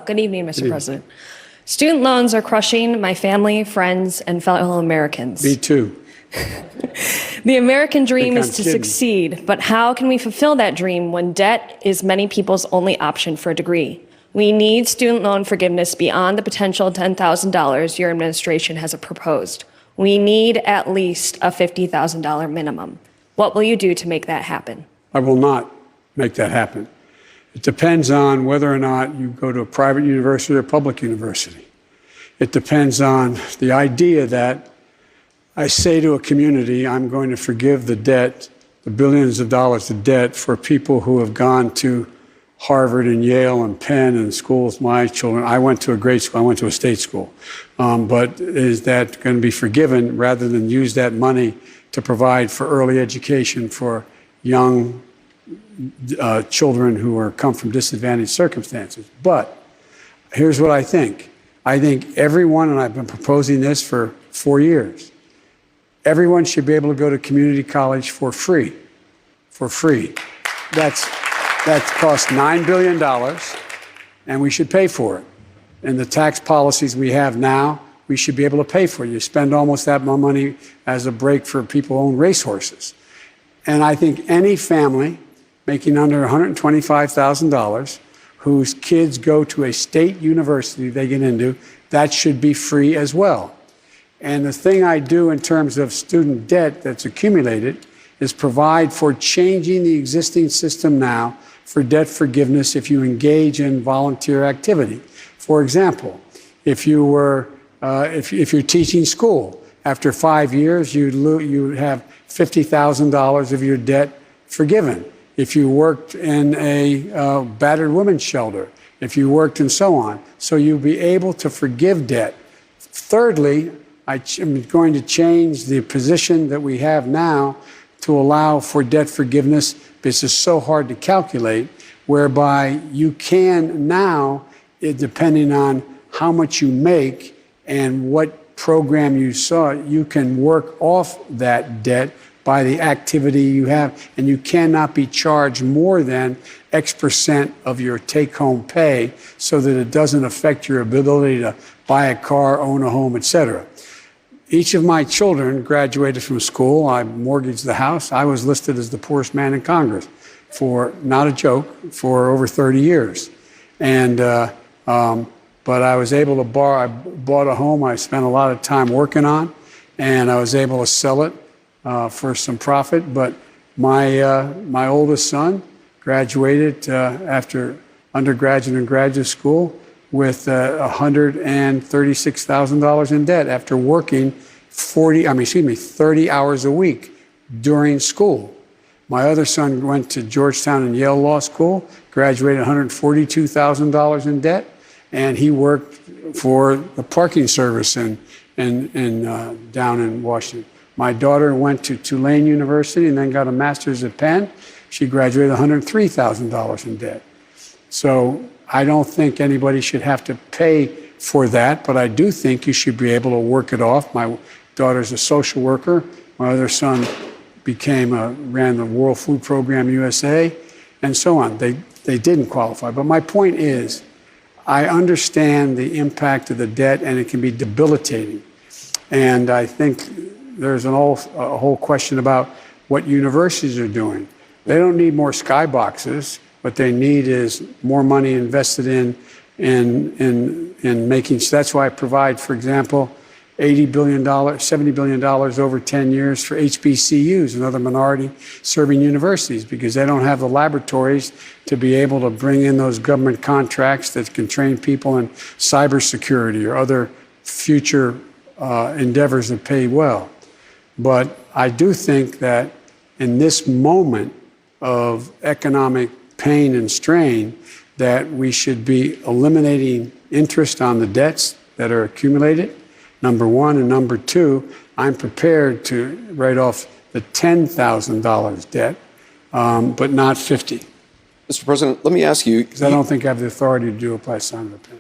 Good evening, Mr. President. Student loans are crushing my family, friends, and fellow Americans. Me too. The American dream is to kidding. succeed, but how can we fulfill that dream when debt is many people's only option for a degree? We need student loan forgiveness beyond the potential $10,000 your administration has proposed. We need at least a $50,000 minimum. What will you do to make that happen? I will not make that happen. It depends on whether or not you go to a private university or a public university. It depends on the idea that I say to a community, I'm going to forgive the debt, the billions of dollars of debt for people who have gone to Harvard and Yale and Penn and schools. My children, I went to a great school, I went to a state school. But is that going to be forgiven rather than use that money to provide for early education for young children who come from disadvantaged circumstances? But here's what I think. I think everyone, and I've been proposing this for 4 years, everyone should be able to go to community college for free. For free. That costs $9 billion, and we should pay for it. And the tax policies we have now, we should be able to pay for it. You spend almost that much money as a break for people who own racehorses. And I think any family making under $125,000 whose kids go to a state university they get into, that should be free as well. And the thing I do in terms of student debt that's accumulated is provide for changing the existing system now for debt forgiveness if you engage in volunteer activity. For example, if you're teaching school, after 5 years, you'd have $50,000 of your debt forgiven. If you worked in a battered women's shelter, if you worked and so on. So you'll be able to forgive debt. Thirdly, I'm going to change the position that we have now to allow for debt forgiveness, because it's so hard to calculate, whereby you can now, depending on how much you make and what program you saw, you can work off that debt by the activity you have, and you cannot be charged more than X% of your take-home pay so that it doesn't affect your ability to buy a car, own a home, etc. Each of my children graduated from school. I mortgaged the house. I was listed as the poorest man in Congress for, not a joke, for over 30 years. And, but I was able to borrow, I bought a home I spent a lot of time working on, and I was able to sell it for some profit. But my oldest son graduated after undergraduate and graduate school with $136,000 in debt after working 30 hours a week during school. My other son went to Georgetown and Yale Law School, graduated $142,000 in debt, and he worked for the parking service down in Washington. My daughter went to Tulane University and then got a master's at Penn. She graduated $103,000 in debt. So I don't think anybody should have to pay for that, but I do think you should be able to work it off. My daughter's a social worker. My other son ran the World Food Program USA, and so on. They didn't qualify. But my point is, I understand the impact of the debt, and it can be debilitating. And I think there's a whole question about what universities are doing. They don't need more skyboxes. What they need is more money invested in making. So that's why I provide, for example, $80 billion, $70 billion over 10 years for HBCUs and other minority-serving universities, because they don't have the laboratories to be able to bring in those government contracts that can train people in cybersecurity or other future endeavors that pay well. But I do think that in this moment of economic pain and strain, that we should be eliminating interest on the debts that are accumulated, number one. And number two, I'm prepared to write off the $10,000 debt, but not 50. Mr. President, let me ask you. Because I don't think I have the authority to do it by signing a pen.